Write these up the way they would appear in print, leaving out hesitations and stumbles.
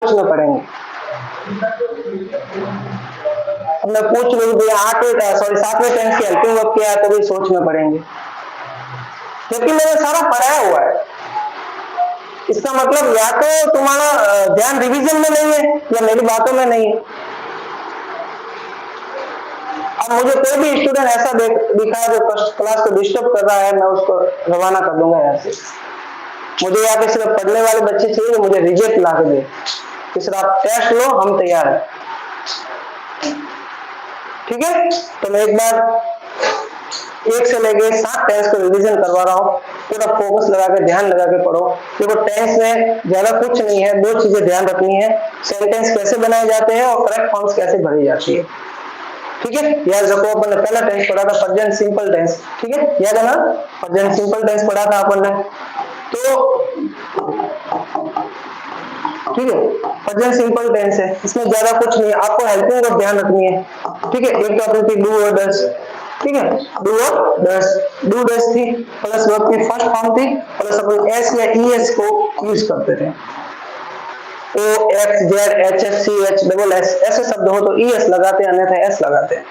सोचना पड़ेंगे। अब मैं पूछ लूँ भैया 7वें टेंस की हेल्पिंग वर्ब क्या है, तो भी सोचना पड़ेंगे, क्योंकि मैंने सारा पढ़ाया हुआ है। इसका मतलब या तो तुम्हारा ध्यान रिवीजन में नहीं है या मेरी बातों में नहीं है। अब मुझे कोई भी स्टूडेंट ऐसा दिखा जो क्लास को डिस्टर्ब कर रहा है, मैं उसको रवाना कर दूंगा यहाँ से। मुझे यहाँ पे सिर्फ पढ़ने वाले बच्चे चाहिए जो मुझे रिजल्ट ला के दे, कि सर आप टेस्ट लो, हम तैयार हैं। ठीक है, तो मैं एक बार 1 से लेके 7 टेंस को रिवीजन करवा रहा हूँ। पूरा फोकस लगा के, ध्यान लगा के पढ़ो। देखो टेंस में ज्यादा कुछ नहीं है, 2 चीजें ध्यान रखनी है, सेंटेंस कैसे बनाए जाते हैं और करेक्ट फॉर्म्स कैसे भरी जाती है। ठीक है, याद रखो, अपन ने पहला टेंस पढ़ा था प्रेजेंट सिंपल टेंस। ठीक है, याद है ना, प्रेजेंट सिंपल टेंस पढ़ा था अपन ने। तो ठीक है, प्रेजेंट सिंपल टेंस है, इसमें ज्यादा कुछ नहीं है, आपको हेल्पिंग वर्ब ध्यान रखनी है। ठीक है, एक तो अपनी डू और डज। ठीक है, डू और डज, डू डज थी प्लस वर्ब की फर्स्ट फॉर्म थी, प्लस अपन एस या ईएस को यूज करते थे। O X Z H S C H double S ऐसे शब्द हो तो ईएस लगाते हैं, अन्यथा एस लगाते हैं।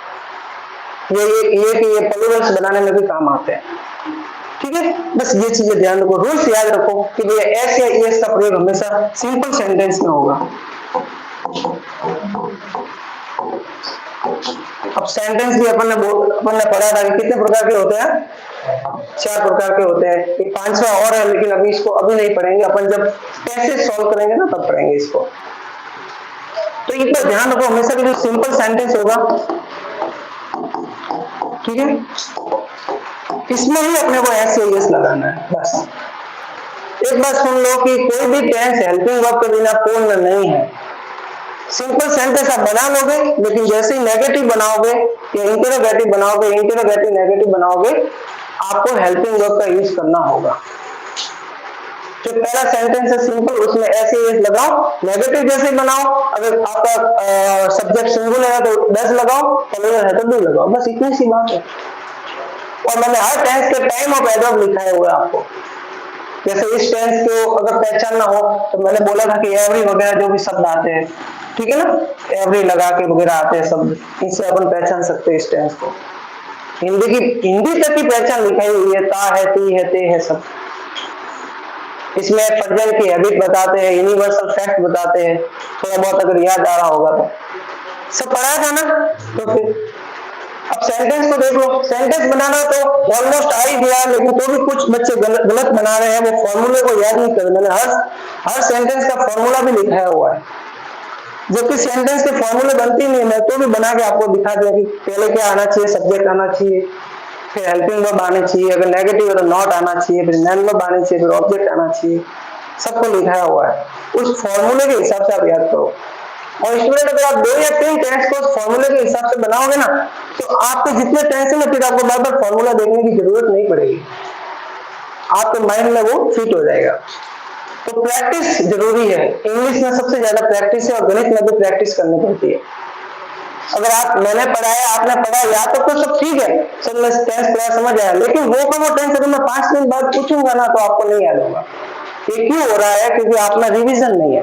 ये प्लूरल्स बनाने में भी काम आते हैं। ठीक है, बस ये चीजें ध्यान रखो, रूल्स याद रखो कि ये एस या ईएस का प्रयोग हमेशा सिंपल सेंटेंस में होगा। अब सेंटेंस भी अपन ने पढ़ा था कि कितने प्रकार के होते हैं, 4 प्रकार के होते हैं। ये 5वां और है, लेकिन अभी इसको अभी नहीं पढ़ेंगे, अपन जब कैसे सॉल्व करेंगे ना तब पढ़ेंगे इसको। तो एक बार ध्यान रखो, हमेशा भी जो सिंपल सेंटेंस होगा, ठीक है, इसमें ही अपने को एस या ईएस लगाना है। बस एक बात सुन लो कि कोई भी टेंस हेल्पिंग वर्ब के बिना पूर्ण नहीं है। सिंपल सेंटेंस आप बना लोगे, लेकिन जैसे ही नेगेटिव बनाओगे या इंटरोगेटिव बनाओगे, इंटरोगेटिव नेगेटिव बनाओगे, आपको हेल्पिंग वर्ब का यूज करना होगा। जो पहला सेंटेंस है सिंपल, उसमें ऐसे एस लगाओ, नेगेटिव जैसे बनाओ। अगर आपका सब्जेक्ट सिंगुलर है तो डज लगाओ, प्लूरल है तो डू लगाओ, बस इतनी सी बात है। और मैंने हर टेंस के टाइम ऑफ एडवर्ब लिखाया हुआ है आपको। जैसे इस टेंस को अगर पहचानना हो तो मैंने बोला था कि एवरी वगैरह जो भी शब्द आते हैं, ठीक है ना, एवरी लगा के वगैरह आते हैं शब्द, इनसे अपन पहचान सकते हैं इस टेंस को। हिंदी तक की पहचान लिखाई हुई है, ता है, ती है, ते है, सब। इसमें प्रेजेंट की हैबिट बताते हैं, यूनिवर्सल फैक्ट बताते हैं, थोड़ा बहुत अगर याद आ रहा होगा तो। सब पढ़ा था ना, तो फिर अब सेंटेंस को देख लो। सेंटेंस बनाना तो ऑलमोस्ट आ ही गया, लेकिन तो भी कुछ बच्चे गलत बना रहे हैं, वो फॉर्मूले को याद नहीं कर। मैंने हर सेंटेंस का फॉर्मूला भी लिखाया हुआ है, जबकि सेंटेंस के फॉर्मूले बनती नहीं है। मैं तो भी बना के आपको दिखा दिया कि पहले क्या आना चाहिए, सब्जेक्ट आना चाहिए, फिर हेल्पिंग वर्ब आनी चाहिए, अगर नेगेटिव है तो नॉट आना चाहिए, फिर नॉन वर्ब आनी चाहिए, फिर ऑब्जेक्ट आना चाहिए, सबको लिखाया हुआ है। उस फॉर्मूले के हिसाब से आप याद करो। और स्टूडेंट अगर आप 2 या 3 टेंस को फॉर्मूले के हिसाब से बनाओगे ना, तो आपके जितने टेंस है फिर आपको बार बार फॉर्मूला देखने की जरूरत नहीं पड़ेगी, आपके माइंड में वो फिट हो जाएगा। तो प्रैक्टिस जरूरी है। इंग्लिश में सबसे ज्यादा प्रैक्टिस है और गणित में भी प्रैक्टिस करनी पड़ती है। अगर मैंने पढ़ाया, आपने पढ़ा, या तो सब ठीक है, चल मैं टेंस पढ़ा समझ आया, लेकिन वो टेंस अगर मैं 5 दिन बाद पूछूंगा ना तो आपको नहीं याद होगा। ये क्यों हो रहा है? क्योंकि आप में रिविजन नहीं है।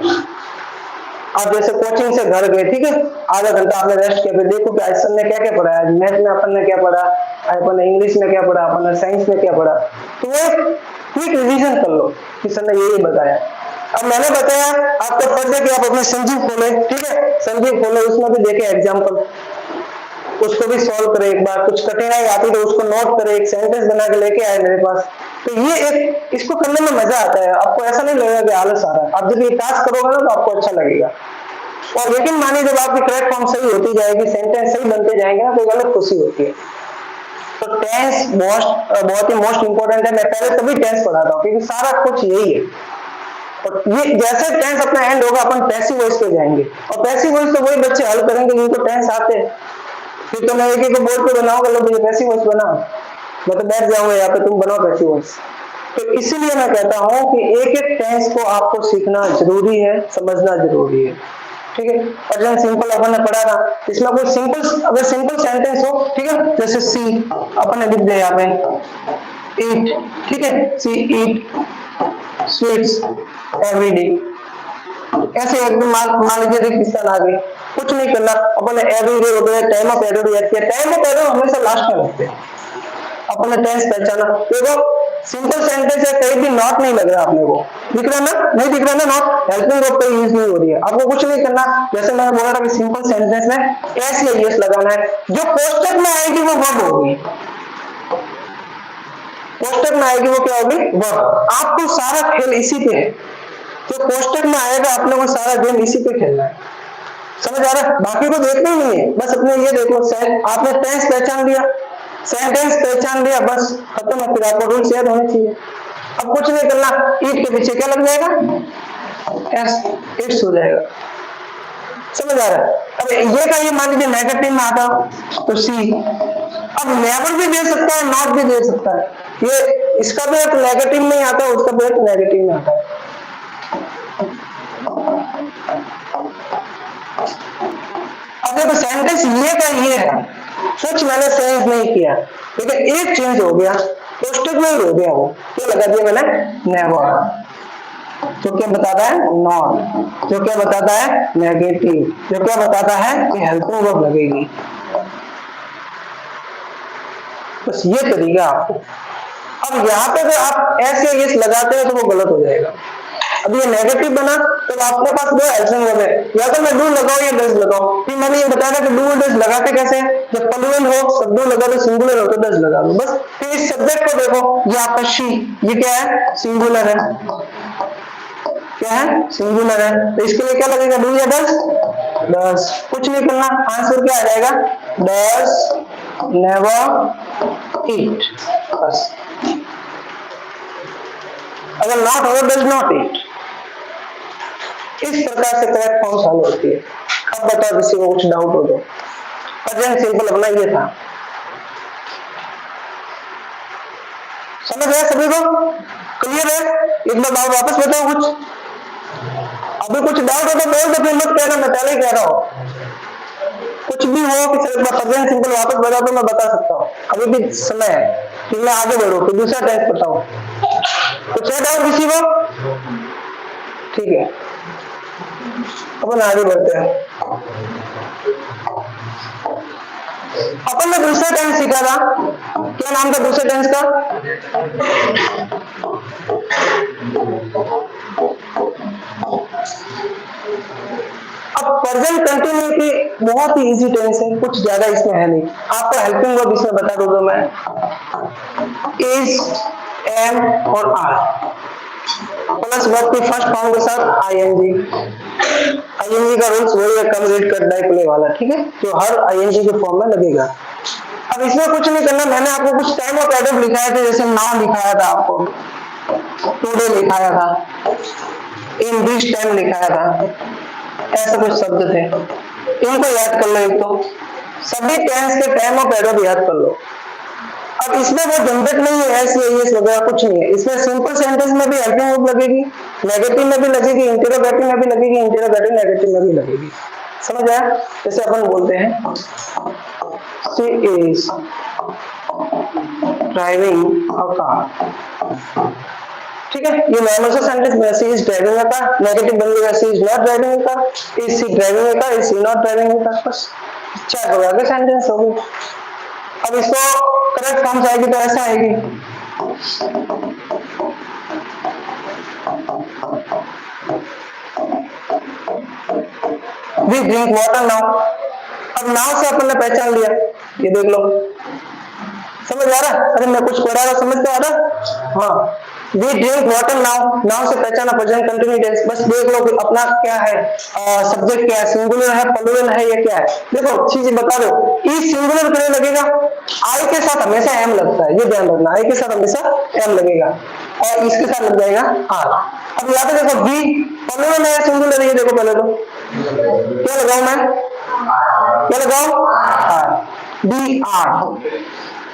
आप जैसे कोचिंग से घर गए, ठीक है, आधा घंटा आपने रेस्ट किया, फिर देखो कि आज सर ने क्या क्या पढ़ाया, आज मैथ में अपन ने क्या पढ़ा, अपन ने इंग्लिश में क्या पढ़ा, अपन ने साइंस में क्या पढ़ा, तो वो क्विक रिवीजन कर लो कि सर ने यही बताया। अब मैंने बताया, आपका फर्ज है कि आप अपने संजीव खोले, ठीक है, संजीव खोले, उसमें भी देखे एग्जाम्पल, उसको भी सॉल्व करे। एक बार कुछ कठिनाई आती तो उसको नोट करे, एक सेंटेंस बना के लेके आए मेरे पास। तो ये एक, इसको करने में मजा आता है, आपको ऐसा नहीं लगेगा कि आलस आ रहा है। आप जब ये टास्क करोगे ना तो आपको अच्छा लगेगा। और यकीन मानिए जब आपकी करेक्ट फॉर्म सही होती जाएगी, सेंटेंस सही बनते जाएंगे ना, तो अलग खुशी होती है। तो टेंस बहुत ही मोस्ट इंपोर्टेंट है। मैं पहले तभी टेंस पढ़ाता हूँ क्योंकि सारा कुछ यही है। और ये जैसे टेंस अपना एंड होगा अपन पैसिव वॉइस पे जाएंगे, और पैसिव वॉइस तो वही बच्चे हल करेंगे जिनको टेंस आते हैं। फिर तो मैं एक एक बोर्ड पे बनाऊंगा, लो मुझे पैसिव वॉइस बना, मैं तो बैठ जाऊंगा यहाँ पे, तुम बनाओ पैसिव वॉइस। तो इसीलिए मैं कहता हूँ कि एक एक टेंस को आपको सीखना जरूरी है, समझना जरूरी है, ठीक है। प्रेजेंट सिंपल अपन ने पढ़ा था, इसमें कोई सिंपल, अगर सिंपल सेंटेंस हो, ठीक है, जैसे सी अपन ने लिख दिया यहाँ पे, ईट, ठीक है, सी ईट स्वीट्स एवरी डे, ऐसे एकदम मान लीजिए रिक्वेशन आ गई, कुछ नहीं करना, अपन एवरीडे हो गया, टाइम ऑफ एवरीडे याद किया, टाइम ऑफ एवरीडे हमेशा लास्ट में लगते हैं। अपने टेंस पहचाना, देखो सिंपल सेंटेंस है, कहीं भी नॉट नहीं लग रहा अपने को, दिख रहा ना, नहीं दिख रहा ना नॉट, हेल्पिंग वर्ब पे यूज नहीं हो रही है, आपको कुछ नहीं करना। जैसे मैंने बोला था कि सिंपल सेंटेंस में एस या यस लगाना है, जो कोष्टक में आएगी वो वर्ब होगी, कोष्टक में आएगी वो क्या होगी, वर्ब। आपको सारा खेल इसी पे है, जो कोष्टक में आएगा आपने वो सारा गेम इसी पे खेलना है, समझ आ रहा है? बाकी को देखना ही नहीं है, बस अपने ये देखो, आपने टेंस पहचान लिया, सेंटेंस पहचान लिया, बस खत्म है, फिर आपको रूल्स याद होने चाहिए। अब कुछ नहीं करना, ईट के पीछे क्या लग जाएगा, एस, इट्स हो जाएगा, समझ आ रहा है? अब ये का ये मान लीजिए नेगेटिव में आता तो सी, अब नेवर भी दे सकता है, नॉट भी दे सकता है, ये इसका भी एक नेगेटिव में आता है, उसका भी एक नेगेटिव में आता है। अब देखो सेंटेंस ये का ये है, कुछ मैंने चेंज नहीं किया, लेकिन एक चेंज हो गया, कोष्टक में ही हो गया, वो क्या लगा दिया मैंने, नेवर, जो क्या बताता है, नॉट, जो क्या बताता है, नेगेटिव, जो क्या बताता है कि हेल्पिंग वर्ब लगेगी, बस ये तरीका आपको। अब यहाँ पे अगर आप ऐसे यस लगाते हो तो वो गलत हो जाएगा। अब ये नेगेटिव बना तो आपके पास दो हेल्पिंग वर्ब है, या तो मैं डू लगाओ या डज लगाओ, फिर मैंने ये बताया कि डू और डज लगाते कैसे, जब प्लूरल हो, सब डू लगा दो, सिंगुलर हो तो डज लगा दो, बस। फिर इस सब्जेक्ट को देखो, ये आपका शी, ये क्या है, सिंगुलर है, क्या है, सिंगुलर है, तो इसके लिए क्या लगेगा, डू या डज, डज, कुछ नहीं करना, आंसर क्या आ जाएगा, डज नेवर ईट, बस। अगर नॉट हो डज नॉट ईट, इस प्रकार से करेक्ट फॉर्म सॉल्व होती है। अब बताओ किसी को कुछ डाउट हो तो, प्रेजेंट सिंपल अपना ये था, समझ गया सभी को, क्लियर है? एक बार डाउट वापस बताओ कुछ, अभी कुछ डाउट हो तो बोल दो, फिर मत कहना मैं पहले ही कह रहा हूं, कुछ भी हो कि सर प्रेजेंट सिंपल वापस बता दो, मैं बता सकता हूँ, अभी भी समय है कि मैं आगे बढ़ू, फिर दूसरा टेंस बताऊं, कुछ है डाउट किसी को? ठीक है, अपन आगे बढ़ते हैं। अपन ने दूसरा टेंस सीखा था, क्या नाम था दूसरे टेंस का, अब प्रेजेंट कंटिन्यूटी बहुत ही इजी टेंस है, कुछ ज्यादा इसमें है नहीं, आपको हेल्पिंग वर्ब इसमें बता दूंगा मैं, इज, एम और आर, प्लस वर्ब की फर्स्ट फॉर्म के साथ आईएनजी। आईएनजी का रूल्स वही है, कम रीड कर डाई प्ले वाला, ठीक है, जो हर आईएनजी के फॉर्म में लगेगा। अब इसमें कुछ नहीं करना, मैंने आपको कुछ टाइम ऑफ एडवर्ब लिखाया था, जैसे नाउ लिखाया था आपको, टुडे लिखाया था, इन दिस टाइम लिखाया था, ऐसे कुछ शब्द थे, इनको याद कर लो। एक तो सभी टेंस के टाइम ऑफ एडवर्ब याद कर लो। अब इसमें वो झंझट नहीं है, ऐसे यस वगैरह कुछ नहीं है, इसमें सिंपल सेंटेंस में भी हेल्पिंग वर्ब लगेगी, नेगेटिव में भी लगेगी, इंटरोगेटिव में भी लगेगी, इंटरोगेटिव नेगेटिव में भी लगेगी, समझ आया? जैसे अपन बोलते हैं she is driving a car, ठीक है, ये नॉर्मल सा सेंटेंस में she is driving a car, negative बन गया she is not driving a car, is she driving a car, is she not driving a car, बस 4 प्रकार के सेंटेंस हो गए। अब इसको करेक्ट फॉर्म आएगी तो ऐसा आएगी, वी ड्रिंक वाटर नाउ। अब नाउ से अपन ने पहचान लिया, ये देख लो, समझ आ रहा? अरे मैं कुछ पढ़ा रहा, समझ तो आ रहा? हाँ, we drink water now, now से पहचाना प्रेजेंट कंटिन्यू टेंस, बस देख लो कि अपना क्या है, सब्जेक्ट क्या है, सिंगुलर है, प्लूरल है, ये क्या है, देखो चीज बता दो, ई सिंगुलर करने लगेगा, आई के साथ हमेशा एम लगता है, ये ध्यान रखना, आई के साथ हमेशा एम लगेगा, और इसके साथ लग जाएगा आर। अब यहाँ पे देखो वी प्लूरल है, सिंगुलर है, ये देखो पहले तो क्या लगाऊं मैं, क्या लगाऊं, आर, डी आर,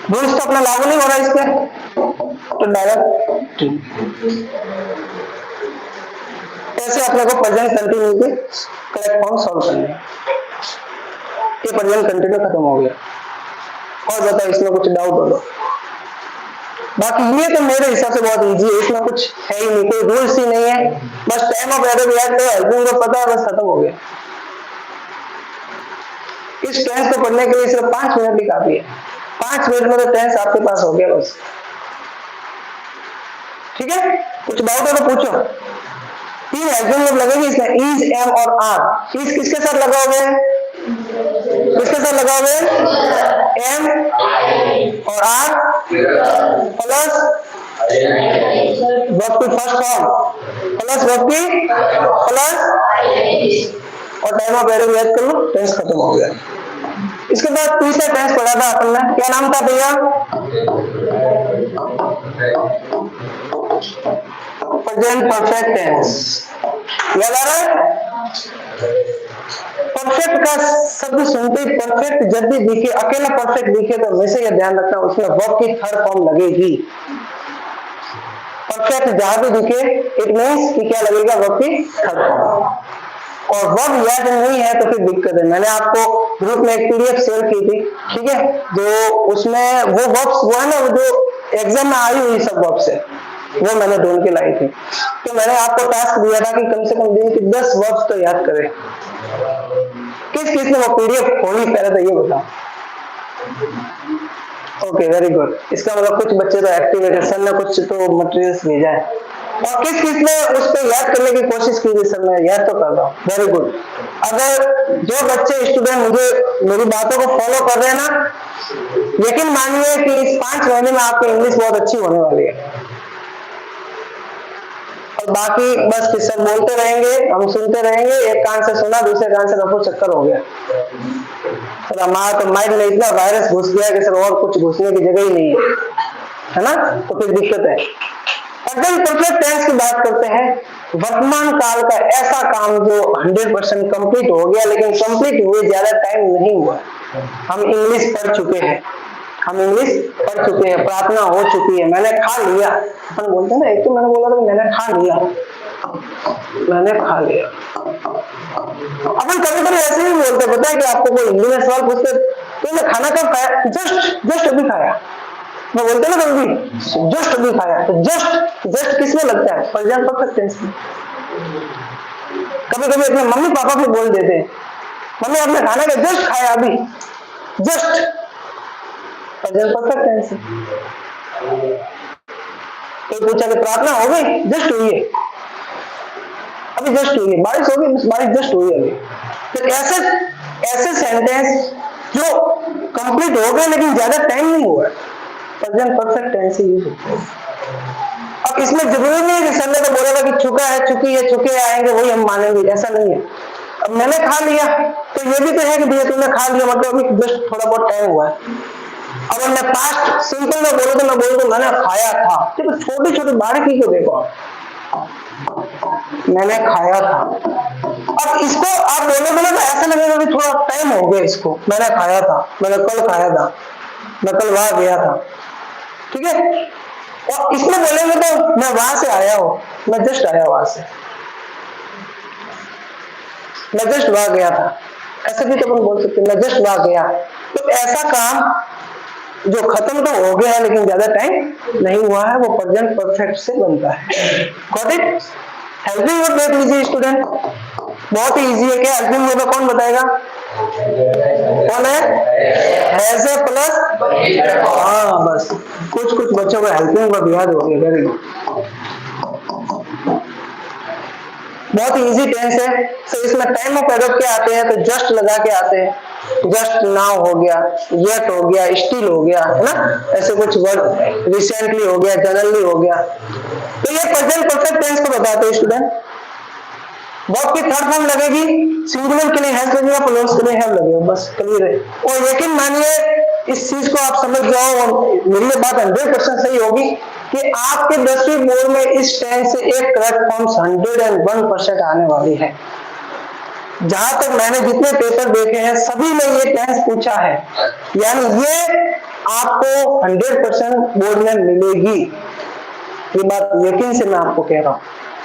रूल्स तो अपना लागू नहीं हो रहा इस पे, तो डायरेक्ट ऐसे अपने को प्रेजेंट कंटिन्यू के करेक्ट फॉर्म सॉल्व करने हैं। ये प्रेजेंट कंटिन्यू खत्म हो गया। और बताओ इसमें कुछ डाउट हो तो, बाकी ये तो मेरे हिसाब से बहुत इजी है, इसमें कुछ है ही नहीं, कोई रूल्स ही नहीं है, बस टाइम ऑफ एरर याद करो, हेल्पिंग को पता है, बस खत्म हो गया। इस टेंस को पढ़ने के लिए सिर्फ 5 मिनट ही काफी है, 5 मिनट में तो टेंस आपके पास हो गया बस। ठीक है, कुछ डाउट है तो पूछो। 3 हेल्पिंग वर्ब लगेगी इसमें, इज, एम और आर। इज किसके साथ लगाओगे, किसके साथ लगाओगे, एम और आर प्लस वर्ब की फर्स्ट फॉर्म प्लस वर्ब की प्लस और टाइम ऑफ एरर याद कर लो, टेंस खत्म हो गया। इसके बाद तीसरा टेंस पढ़ा था अपन ने, क्या नाम था भैया, प्रेजेंट परफेक्ट टेंस। याद आ रहा है? परफेक्ट का शब्द सुनते ही परफेक्ट जब भी दिखे, अकेला परफेक्ट दिखे तो हमेशा यह ध्यान रखना उसमें वर्ब की थर्ड फॉर्म लगेगी। परफेक्ट जहां भी दिखे इट मींस कि क्या लगेगा, वर्ब की थर्ड फॉर्म। और वर्ब याद नहीं है तो फिर दिक्कत है। मैंने आपको ग्रुप में एक पीडीएफ शेयर की थी, ठीक है, जो उसमें वो वर्ब्स वो है ना, जो एग्जाम में आई हुई सब वर्ब्स है, वो मैंने ढूंढ के लाई थी। तो मैंने आपको टास्क दिया था कि कम से कम दिन की 10 वर्ब्स तो याद करें। किस किस ने वो पीडीएफ खोली पहले तो ये बताओ। Okay, very good. इसका मतलब कुछ बच्चे तो एक्टिव है, सर ने कुछ तो मटेरियल्स भेजा है। और किस किस ने उस पर याद करने की कोशिश की थी, सर मैं याद तो कर रहा हूँ, वेरी गुड। अगर जो बच्चे स्टूडेंट मुझे मेरी बातों को फॉलो कर रहे हैं ना, यकीन मानिए कि इस 5 महीने में आपकी इंग्लिश बहुत अच्छी होने वाली है। और बाकी बस कि सर बोलते रहेंगे, हम सुनते रहेंगे, एक कान से सुना दूसरे कान से रफू चक्कर हो गया। सर हमारा तो माइंड में इतना वायरस घुस गया कि सर और कुछ घुसने की जगह ही नहीं है ना, तो फिर दिक्कत है। अगर परफेक्ट टेंस की बात करते हैं, वर्तमान काल का ऐसा काम जो 100% कंप्लीट हो गया, लेकिन कंप्लीट हुए ज्यादा टाइम नहीं हुआ। हम इंग्लिश पढ़ चुके हैं, हम इंग्लिश पढ़ चुके हैं, प्रार्थना हो चुकी है, मैंने खा लिया। अपन बोलते हैं ना, एक तो मैंने बोला था मैंने खा लिया, मैंने खा लिया। अपन कभी कभी ऐसे ही बोलते, पता है कि आपको कोई हिंदी में सवाल पूछते तुमने खाना कब खाया, जस्ट अभी खाया। मैं बोलते ना कभी जस्ट अभी खाया, तो जस्ट किसमें लगता है, प्रेजेंट परफेक्ट टेंस में। कभी कभी अपने मम्मी पापा भी बोल देते हैं, मम्मी आपने खाना का जस्ट खाया अभी, जस्ट प्रेजेंट परफेक्ट टेंस। कोई पूछा कि प्रार्थना हो गई, जस्ट हुई है, अभी जस्ट हुई है, बारिश होगी, बारिश जस्ट हुई है अभी। तो ऐसे सेंटेंस जो कंप्लीट हो गए लेकिन ज्यादा टाइम नहीं हुआ, प्रेजेंट परफेक्ट टेंस ही यूज होता है। अब इसमें जरूरी नहीं है कि सर ने तो बोला था कि चुका है, चुकी है, चुके आएंगे वही हम मानेंगे, ऐसा नहीं है। अब मैंने खा लिया तो ये भी तो है कि भैया तुमने खा लिया, मतलब अभी जस्ट थोड़ा बहुत टाइम हुआ है। अगर मैं पास्ट सिंपल में बोलूं तो मैं बोलूं मैंने खाया था, तो छोटी छोटी बारीकी को देखो, मैंने खाया था। अब इसको आप बोलोगे ना तो ऐसा लगेगा कि थोड़ा टाइम हो गया इसको, मैंने खाया था, मैंने कल खाया था, मैं कल वहां गया था, ठीक है। और इसमें बोलेंगे तो मैं वहां से आया हूं, मैं जस्ट आया वहां से, मैं जस्ट वहां गया था, ऐसे भी तो अपन बोल सकते हैं, मैं जस्ट वहां गया। तो ऐसा काम जो खत्म तो हो गया है लेकिन ज्यादा टाइम नहीं हुआ है, वो प्रेजेंट परफेक्ट से बनता है। Got it? हेल्पिंग वर्ब देख लीजिए स्टूडेंट, बहुत ही इजी है। क्या हेल्पिंग वर्ब कौन बताएगा, कौन है? हैज ए प्लस, हाँ बस कुछ बच्चों को हेल्पिंग वर्ब याद हो गया, वेरी गुड, बहुत इजी टेंस है। तो इसमें टाइम ऑफ एरर क्या आते हैं, तो जस्ट लगा के आते हैं, जस्ट नाउ हो गया, येट हो गया, स्टिल हो गया, है ना, ऐसे कुछ वर्ड, रिसेंटली हो गया, जनरली हो गया। तो ये प्रेजेंट परफेक्ट टेंस को बताते हैं स्टूडेंट। वर्ब की थर्ड फॉर्म लगेगी, सिंगुलर के लिए हैज लगेगा, प्लूरल के लिए हैव लगेगा, बस क्लियर है। और यकीन मानिए इस चीज को आप समझ जाओ, और मेरी बात 100% सही होगी कि आपके 10वीं बोर्ड में इस टेंस से एक करेक्ट फॉर्म 101% आने वाली है। जहां तक मैंने जितने पेपर देखे हैं सभी में ये टेंस पूछा है, यानी ये आपको 100% बोर्ड में मिलेगी, ये बात यकीन से मैं आपको कह रहा हूं।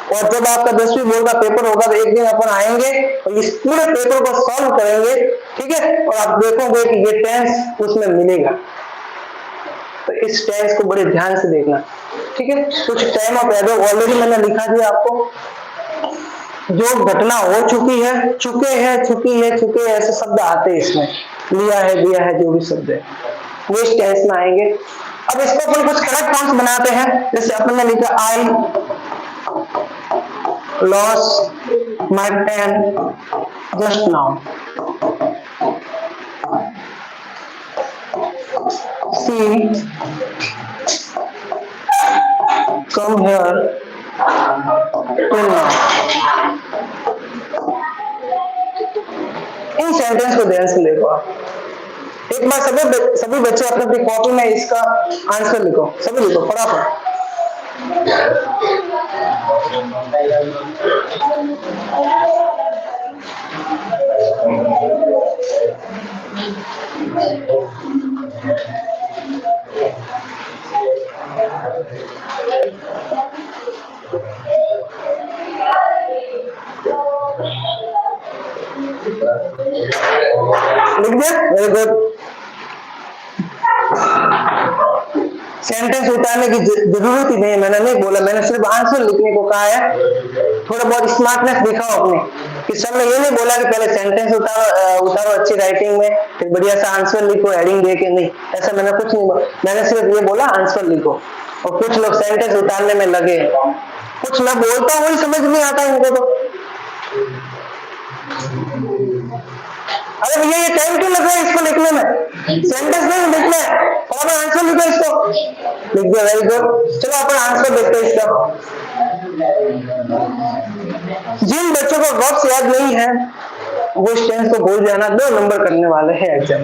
और जब आपका 10वीं बोर्ड का पेपर होगा तो एक दिन अपन आएंगे और इस पूरे पेपर को सॉल्व करेंगे, ठीक है, और आप देखोगे कि ये टेंस उसमें मिलेगा। तो इस टेंस को बड़े ध्यान से देखना, ठीक है। कुछ टाइम ऑफ एडवर्ब ऑलरेडी मैंने लिखा दिया आपको, जो घटना हो चुकी है, चुके हैं, चुकी है, चुके हैं, ऐसे शब्द आते हैं इसमें, लिया है, दिया है, जो भी शब्द है वो इस टेंस में आएंगे। अब इसको अपन कुछ करेक्ट फॉर्म्स बनाते हैं, जैसे अपन ने लिखा I lost my pen just now, see come here till now. इन सेंटेंस को ध्यान से देखो आप। एक बार सभी बच्चे अपने अपनी कॉपी में इसका आंसर लिखो, सभी लिखो फटाफट। लिख दिया? Very good. सेंटेंस उतारने की जरूरत ही नहीं, मैंने नहीं बोला, मैंने सिर्फ आंसर लिखने को कहा है। थोड़ा बहुत स्मार्टनेस दिखाओ अपनी, कि सर ने ये नहीं बोला कि पहले सेंटेंस उतारो अच्छी राइटिंग में, फिर बढ़िया सा आंसर लिखो हेडिंग दे के, नहीं, ऐसा मैंने कुछ नहीं बोला। मैंने सिर्फ ये बोला आंसर लिखो। और कुछ लोग सेंटेंस उतारने में लगे, कुछ मैं बोलता हूँ ही समझ नहीं आता इनको तो। अरे भैया ये टाइम क्यों लग रहा है इसको लिखने में? सेंटेंस नहीं लिखना है, और आंसर लिखो इसको। लिख दिया, वेरी गुड। चलो अपन आंसर देखते हैं इसका। जिन बच्चों को वर्ब्स याद नहीं है वो इस टेंस को भूल जाना, 2 नंबर करने वाले हैं एग्जाम,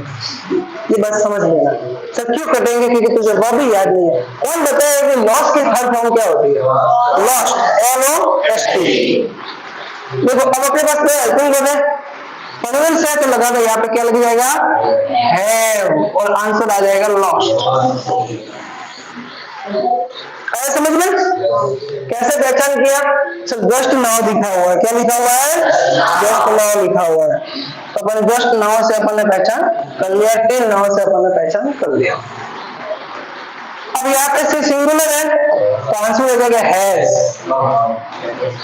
ये बात समझ लेना। सब क्यों कटेंगे? क्योंकि तुझे वर्ब ही याद नहीं है। कौन बताया कि लॉस्ट की थर्ड फॉर्म क्या होती है? Lost, LOST। देखो अब अपने पास कोई हेल्पिंग वर्ब है, पनवेल से तो लगा दो, यहाँ पे क्या लग जाएगा? है, और आंसर आ जाएगा लॉस्ट। समझ में? कैसे पहचान किया? जस्ट नाउ लिखा हुआ है, क्या लिखा हुआ है? जस्ट नाउ लिखा हुआ है, तो अपन जस्ट नाउ से अपन ने पहचान कर लिया, टिल नाउ से अपन ने पहचान कर लिया। अब यहाँ पे से सिंगुलर है तो आंसर हो जाएगा हैज।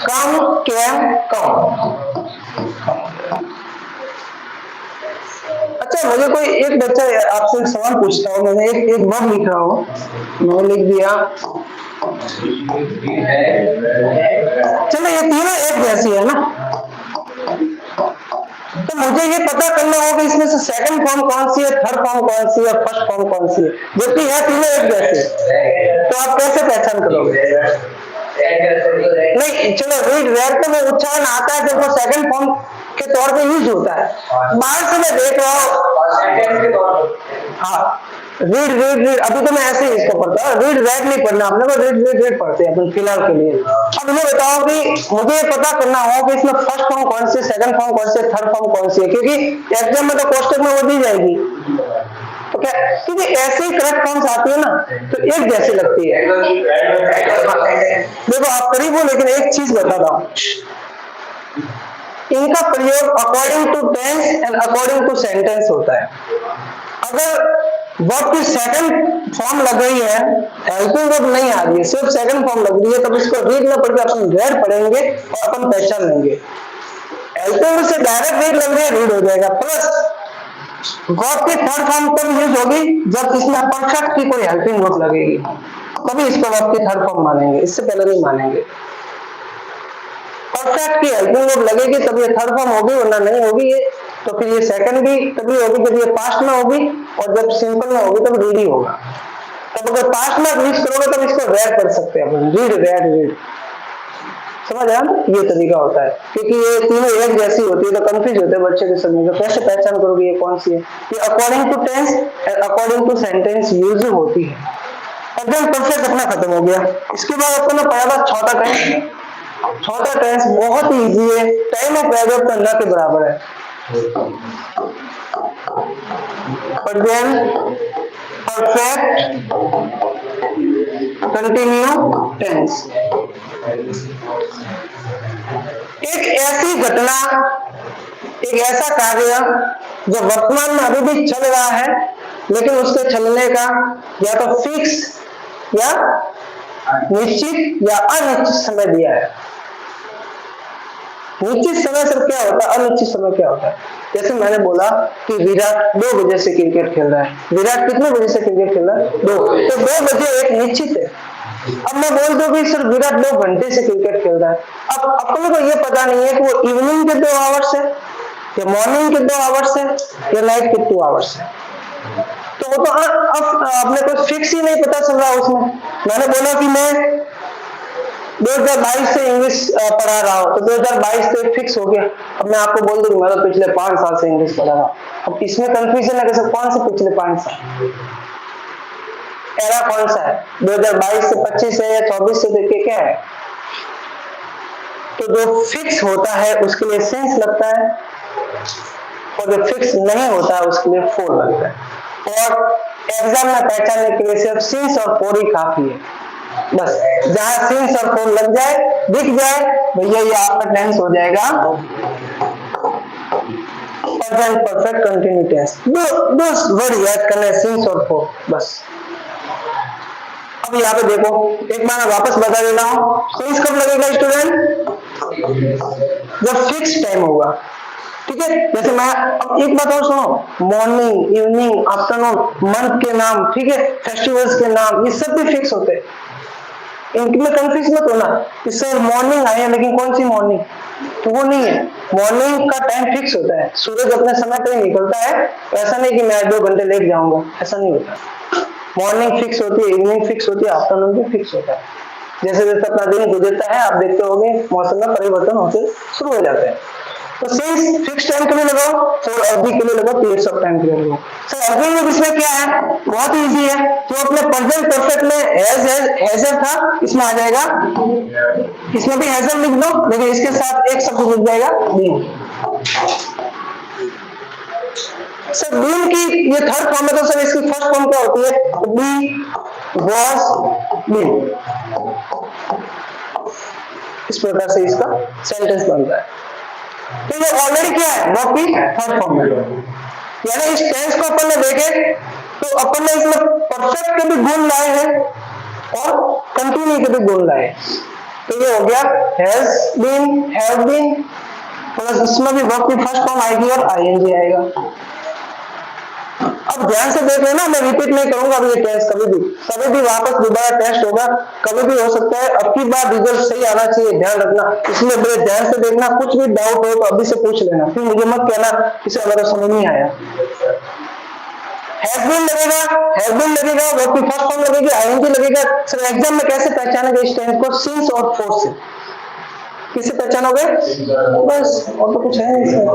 कम, कैम, कम। अच्छा, मुझे कोई एक बच्चा आपसे सवाल पूछता हूँ, मैंने एक वर्ब लिख रहा हूँ, मैंने लिख दिया, चलो ये तीनों एक जैसी है ना, तो मुझे ये पता करना होगा इसमें से सेकंड फॉर्म कौन सी है, थर्ड फॉर्म कौन सी है, फर्स्ट फॉर्म कौन सी है, जबकि है तीनों एक जैसे, तो आप कैसे पहचान करोगे? नहीं, चलो रीड रेड तो वो उच्चारण आता है जब वो सेकंड फॉर्म के तौर पे यूज होता है। बाहर से मैं देख रहा हूँ, हाँ, रीड रीड रीड, अभी तो मैं ऐसे ही इसको पढ़ता हूँ, रीड रेड नहीं पढ़ना अपने को, रीड रीड रीड पढ़ते हैं अपन फिलहाल के लिए। अब ये बताओ कि मुझे पता करना हो कि इसमें फर्स्ट फॉर्म कौन सी, सेकंड फॉर्म कौन सी, थर्ड फॉर्म कौन सी है, क्योंकि एग्जाम में तो कोष्टक में वो दी जाएगी, तो क्या, क्योंकि ऐसे ही करेक्ट फॉर्म्स आती है ना तो एक जैसी लगती है। देखो आप करीब हो, लेकिन एक चीज बताता हूँ, इनका प्रयोग according to tense and according to sentence होता है। अगर वर्ब की सेकंड फॉर्म लग रही है, हेल्पिंग वर्ब नहीं आ रही है, सिर्फ सेकंड फॉर्म लग रही है, तब इसको रीड ना पढ़ के अपन रेड पढ़ेंगे और अपन पहचान लेंगे। हेल्पिंग वर्ब से डायरेक्ट रीड लग रही है, रीड हो जाएगा। प्लस वर्ब की थर्ड फॉर्म तब यूज होगी जब इसमें परफेक्ट की कोई हेल्पिंग वर्ब लगेगी, तभी इसको वर्ब की थर्ड फॉर्म मानेंगे, इससे पहले नहीं मानेंगे। परफेक्ट की हेल्पिंग वर्ब लगेगी तब ये थर्ड फॉर्म होगी, वरना नहीं होगी ये, तो फिर ये सेकंड भी तभी होगी जब ये पास्ट में होगी, और जब सिंपल में होगी तब रीड ही होगा। तब अगर पास्ट में यूज करोगे तब इसको रेड कर सकते हैं अपन, रीड रेड रीड, समझ आया ना? ये तरीका होता है, क्योंकि ये तीनों एक जैसी होती है तो कंफ्यूज होते हैं बच्चे के समझ, तो कैसे पहचान करोगे ये कौन सी है? ये according to tense and according to sentence use होती है। एकदम परफेक्ट अपना खत्म हो गया। इसके बाद अपन ने पढ़ा था छोटा टेंस। छोटा टेंस बहुत ही इजी है, टाइम ऑफ एडवर्ब का ना के बराबर है, परफेक्ट कंटिन्यू टेंस। एक ऐसी घटना, एक ऐसा कार्य जो वर्तमान में अभी भी चल रहा है लेकिन उसके चलने का या तो फिक्स या निश्चित या अनिश्चित समय दिया है। निश्चित समय सर क्या होता है, अनिश्चित समय क्या होता है? जैसे मैंने बोला कि विराट 2 बजे से क्रिकेट खेल रहा है। विराट कितने बजे से क्रिकेट खेल रहा है? 2। तो 2 बजे एक निश्चित है। अब मैं बोल दूं कि सर विराट 2 घंटे से क्रिकेट खेल रहा है। अब अपने को ये पता नहीं है कि वो इवनिंग के 2 आवर्स है या मॉर्निंग के 2 आवर्स है या नाइट के 2 आवर्स है। तो वो तो अपने को फिक्स ही नहीं पता चल रहा उसमें। मैंने बोला कि मैं 2022 से इंग्लिश पढ़ा रहा हूँ, तो 2022 से फिक्स हो गया। अब मैं आपको बोल दूं मैं तो पिछले 5 साल से इंग्लिश पढ़ा रहा हूँ। अब इसमें कंफ्यूजन है कि सर कौन से पिछले 5 साल, एरा कौन सा है, 2022 से 25 है या 24 से देखिए क्या है। तो जो फिक्स होता है उसके लिए सेंस लगता है और जो फिक्स नहीं होता है उसके लिए फोर लगता है। और एग्जाम में पहचानने के लिए सिर्फ सिंस और फोर ही काफी है। बस जहां सिंस और फोर लग जाए, दिख जाए, भैया ये आपका टेंस हो जाएगा प्रेजेंट परफेक्ट कंटिन्यू टेंस। दो वर्ड याद करना है, सिंस और फोर, बस। अब यहाँ पे देखो, एक बार मैं वापस बता देता हूँ, सिंस कब लगेगा स्टूडेंट? जब फिक्स टाइम होगा, ठीक है। जैसे मैं अब एक बात और सुनो, मॉर्निंग, इवनिंग, आफ्टरनून, मंथ के नाम, ठीक है, फेस्टिवल्स के नाम, ये सब भी फिक्स होते हैं। इनमें कंफ्यूज मत होना कि सर मॉर्निंग आई है लेकिन कौन सी मॉर्निंग, तो वो नहीं है। मॉर्निंग का टाइम फिक्स होता है, सूरज अपने समय पर ही निकलता है। ऐसा नहीं कि मैं 2 घंटे लेट जाऊंगा, ऐसा नहीं होता। मॉर्निंग फिक्स होती है, इवनिंग फिक्स होती है, आफ्टरनून भी फिक्स होता है। जैसे जैसे अपना दिन गुजरता है आप देखते होंगे मौसम में परिवर्तन होते शुरू हो जाते हैं। तो सिंस फिक्स टाइम के लिए लगाओ, फॉर अवधि के लिए लगाओ, पीरियड्स ऑफ टाइम के लिए लगाओ। सर अवधि में इसमें क्या है, बहुत इजी है। जो अपने प्रेजेंट परफेक्ट में हैजर था, इसमें आ जाएगा, इसमें भी हैजर लिख दो, लेकिन इसके साथ एक शब्द लिख जाएगा बीन। सर बीन की ये थर्ड फॉर्म है, तो सर इसकी फर्स्ट फॉर्म क्या होती है? Be was been. इस प्रकार से इसका सेंटेंस बनता है। तो ये ऑलरेडी क्या है, वर्ब की थर्ड फॉर्म है। यानी इस टेंस को अपन ने देखे तो अपन ने इसमें परफेक्ट के भी गुण लाए हैं और कंटिन्यू के भी गुण लाए। तो ये हो गया has been, have been, plus इसमें भी वर्ब की फर्स्ट फॉर्म आएगी और आईएनजी आएगा। अब ध्यान से देख लेना, मैं रिपीट नहीं करूंगा अब ये टेस्ट। कभी भी वापस दोबारा टेस्ट होगा, कभी भी हो सकता है। अब की बार रिजल्ट सही आना चाहिए, ध्यान रखना। इसलिए बड़े ध्यान से देखना, कुछ भी डाउट हो तो अभी से पूछ लेना, फिर मुझे मत कहना इसे मेरा समझ नहीं आया। हैव बीन लगेगा, वर्ब की फर्स्ट फॉर्म लगेगी, आईएनजी लगेगा। सर एग्जाम में कैसे पहचानेंगे इस टेंस को? सिंस और फोर से। किससे पहचानोगे? बस, और तो कुछ है नहीं इसमें।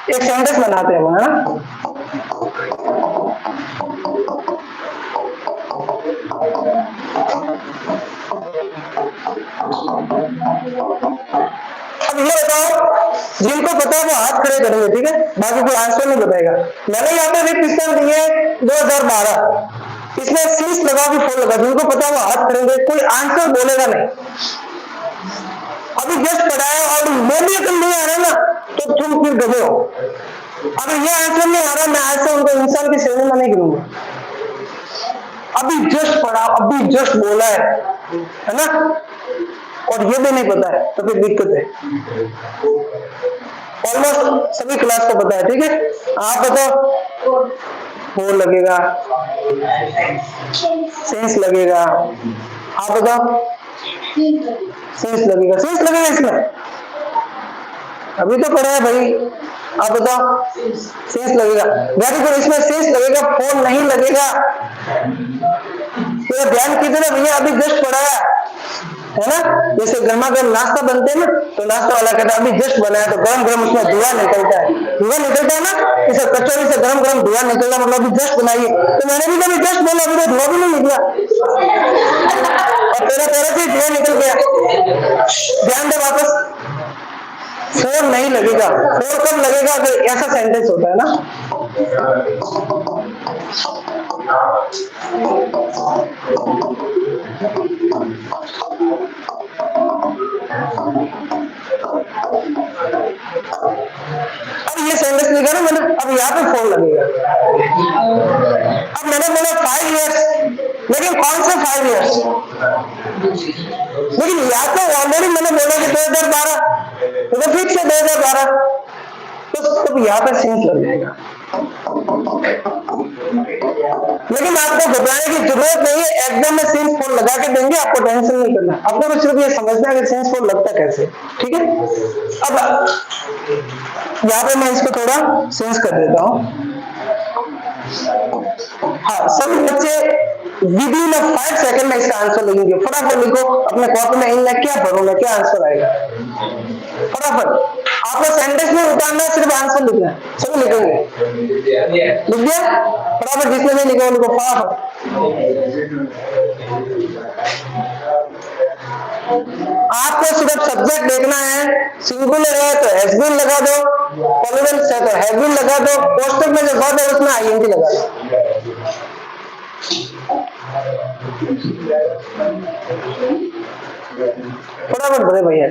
एक सेंटेंस बनाते हैं है ना। अब ये बताओ, जिनको पता है वो हाथ खड़े करेंगे, ठीक है, बाकी कोई आंसर नहीं बताएगा। मैंने यहाँ पे भी क्वेश्चन दिए 2012, इसमें सिंस लगा के फोर लगा। जिनको पता है वो हाथ खड़ेंगे, कोई आंसर बोलेगा नहीं। अभी जस्ट पढ़ाया और वो भी अगर नहीं आ रहा ना तो तुम फिर गधे हो। अगर ये आंसर नहीं आ रहा, मैं आज से उनको इंसान की श्रेणी में नहीं गिनूंगा। अभी जस्ट पढ़ा, अभी जस्ट बोला है ना, और ये भी नहीं पता है तो फिर दिक्कत है। ऑलमोस्ट सभी क्लास को पता है, ठीक है। आप बताओ, फोर लगेगा, सेंस लगेगा, आप बताओ, सेंस लगेगा इसमें। अभी तो पढ़ा है भाई, आप बताओ, सेंस लगेगा। वेरी गुड, इसमें सेंस लगेगा, फोन नहीं लगेगा। तो ध्यान कीजिए भैया, अभी जस्ट पढ़ाया है ना। जैसे गर्मा गर्म नाश्ता बनते हैं ना, तो नाश्ता वाला कहता है अभी जस्ट बनाया, तो गरम गरम उसमें धुआं निकलता है ना। इसे कचौरी से गरम गरम धुआं निकलना मतलब अभी जस्ट बनाइए। तो मैंने भी कभी जस्ट बोला, अभी तो धुआं भी नहीं निकला और तेरा से धुआं निकल गया। ध्यान दे वापस, फोर नहीं लगेगा। फोर कब लगेगा? अगर ऐसा सेंटेंस होता है ना। अब अब ये सेंटेंस लिखा ना मैंने, अब यहाँ पे फोर लगेगा। अब मैंने बोला 5 इयर्स, लेकिन कौन से 5 इयर्स? लेकिन या तो ऑलरेडी मैंने बोला कि 2012, तो फिर से 2012, तो यहाँ पे सिंस लग जाएगा। लेकिन आपको घबराने की जरूरत नहीं है, एकदम में सिंस फोर लगा के देंगे, आपको टेंशन नहीं करना। आपको तो सिर्फ ये समझना है कि सिंस फोर लगता कैसे, ठीक है। अब यहाँ पे मैं इसको थोड़ा सेंस कर देता हूँ। हाँ, सभी बच्चे विदिन 5 सेकंड में इसका आंसर लिखेंगे। फटाफट लिखो अपने कॉपी में, इन क्या भरूंगा, क्या आंसर आएगा, फटाफट। आपको सेंटेंस में उतारना है, सिर्फ आंसर लिखना है। सभी लिखेंगे, लिख दिया फटाफट, जिसने नहीं लिखा उनको फटाफट। आपको सिर्फ सब्जेक्ट देखना है, सिंगुलर है तो हैज बीन लगा दो, प्लूरल है तो हैव बीन लगा दो, कोष्टक में जो वर्ड है उसमें आईएनजी लगा दो। फटाफट भरे भैया।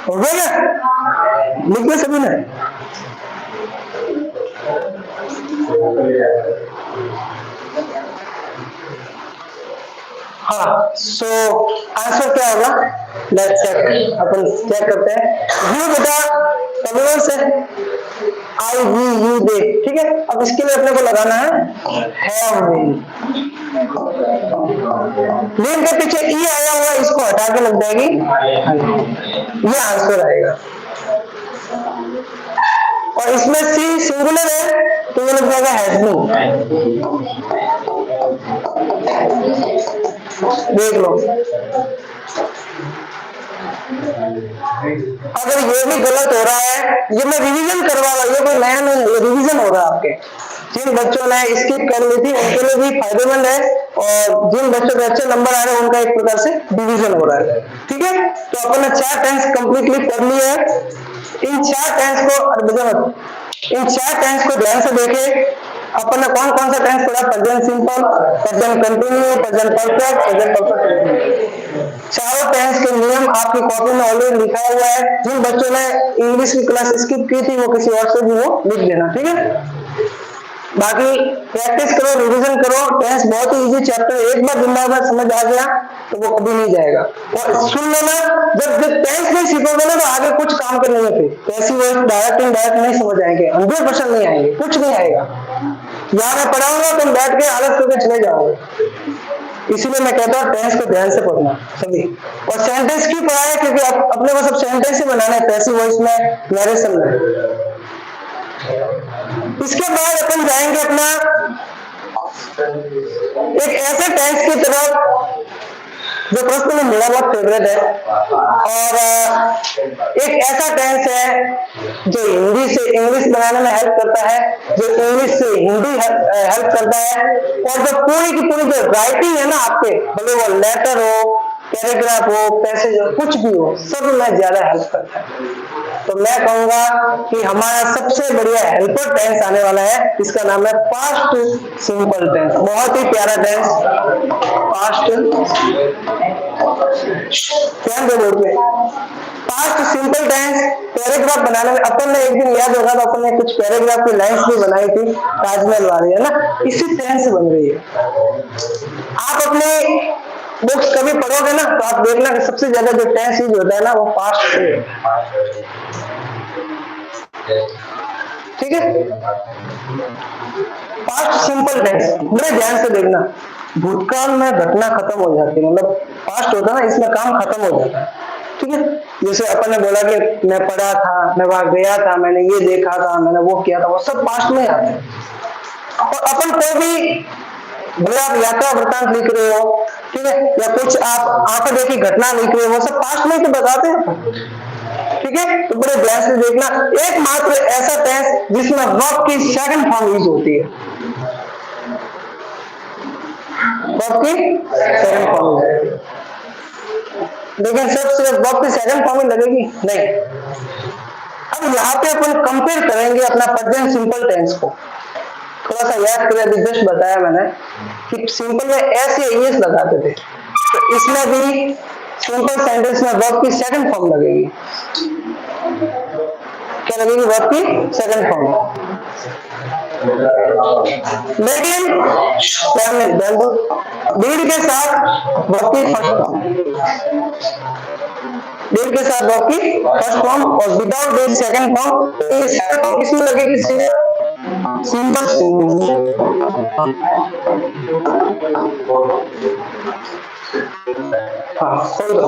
हो गया क्या? लिख दिया सभी ने? हाँ, सो आंसर क्या होगा? लेट्स चेक, अपन चेक करते हैं। यू बेटा प्लूरल से, आई वी यू दे, ठीक है। अब इसके लिए अपने को लगाना है हैव बीन। बीन के पीछे ई आया हुआ, इसको हटा के लग जाएगी, ये आंसर आएगा। और इसमें सी सिंगुलर है तो ये लग जाएगा हैज बीन। देख लो, अगर ये भी गलत हो रहा है, ये मैं रिवीजन करवा रहा हूँ, ये कोई नया नहीं है, ये रिवीजन हो रहा है आपके। जिन बच्चों ने स्किप कर ली थी उनके लिए भी फायदेमंद है, और जिन बच्चों के अच्छे नंबर आ रहे हैं उनका एक प्रकार से डिवीजन हो रहा है, ठीक है। तो अपन ने 4 टेंस कंप्लीटली कर लिए है। इन 4 टेंस को, इन 4 टेंस को ध्यान से देखें। अपन ने कौन कौन सा टेंस पढ़ा? Present simple, present continue, present perfect, present perfect. चारों टेंस के नियम आपकी कॉपी में ऑलरेडी लिखा हुआ है। जिन बच्चों ने इंग्लिश की क्लास स्किप की थी वो किसी और से भी वो लिख देना, ठीक है। बाकी प्रैक्टिस करो, रिवीजन करो। टेंस बहुत ही इजी चैप्टर, एक बार जिंदाबाद समझ आ गया तो वो कभी नहीं जाएगा। और सुन लेना, जब टेंस नहीं सीखोगे ना तो आगे कुछ काम करने में फिर ऐसी वर्ड डायरेक्ट इनडायरेक्ट नहीं समझ आएंगे, 100% नहीं आएंगे, कुछ नहीं आएगा। यहाँ मैं पढ़ाऊंगा तुम बैठ के आलस करके चले जाओगे। इसीलिए मैं कहता हूँ टेंस को ध्यान से पढ़ना सभी। और सेंटेंस क्यों पढ़ा है? क्योंकि अपने को सब सेंटेंस ही बनाना है, पैसिव वॉइस में, नरेशन में। इसके बाद अपन जाएंगे अपना एक ऐसे टेंस की तरफ जो प्रश्न में मेरा बहुत फेवरेट है, और एक ऐसा टेंस है जो हिंदी से इंग्लिश बनाने में हेल्प करता है, जो इंग्लिश से हिंदी हेल्प करता है, और जो पूरी की पूरी जो राइटिंग है ना आपके, भले वो लेटर हो, पैराग्राफ हो, पैसेज हो, कुछ भी हो, सब में ज्यादा हेल्प करता है। तो मैं कहूंगा कि हमारा सबसे बढ़िया हेल्पर टेंस आने वाला है, इसका नाम है पास्ट सिंपल टेंस। बहुत ही प्यारा टेंस, पास्ट, ध्यान दो बोर्ड पे, पास्ट सिंपल टेंस। पैराग्राफ बनाने में अपन ने एक दिन याद होगा तो अपन ने कुछ पैराग्राफ की लाइंस भी बनाई थी, ताजमहल वाली, है ना, इसी टेंस से बन रही है। आप अपने बुक्स कभी पढ़ोगे ना तो आप देखना कि सबसे ज्यादा जो टेंस यूज होता है ना वो पास्ट से, ठीक है। पास्ट सिंपल टेंस बड़े ध्यान से देखना। भूतकाल में घटना खत्म हो जाती है, मतलब पास्ट होता है ना, इसमें काम खत्म हो जाता है, ठीक है। जैसे अपन ने बोला कि मैं पढ़ा था, मैं वहां गया था, मैंने ये देखा था, मैंने वो किया था, वो सब पास्ट में आता है। और अपन कोई भी, भले आप यात्रा वृत्तांत लिख रहे हो, ठीक है, या कुछ आप आंखों देखी घटना लिख रहे हो, वो सब पास्ट में तो बताते हैं, ठीक है। तो बड़े ध्यान से देखना। एकमात्र ऐसा टेंस जिसमें वर्ब की सेकंड फॉर्म यूज होती है, वर्ब की सेकंड फॉर्म, लेकिन सिर्फ वर्ब की सेकंड फॉर्म ही लगेगी नहीं। अब यहाँ पे अपन कंपेयर करेंगे अपना प्रेजेंट सिंपल टेंस को। थोड़ा सा याद करें, अभी जस्ट बताया मैंने कि सिंपल में एस या ईएस लगाते थे, इसमें भी सिंपल सेंटेंस में वर्ब की सेकंड फॉर्म लगेगी। क्या लगेगी? वर्ब की सेकंड फॉर्म। लेकिन डीड के साथ वर्ब की फर्स्ट फॉर्म, डीड के साथ वर्ब की फर्स्ट फॉर्म और विदाउट डीड सेकंड फॉर्म इसमें लगेगी सिंपल। हाँ खोल दो।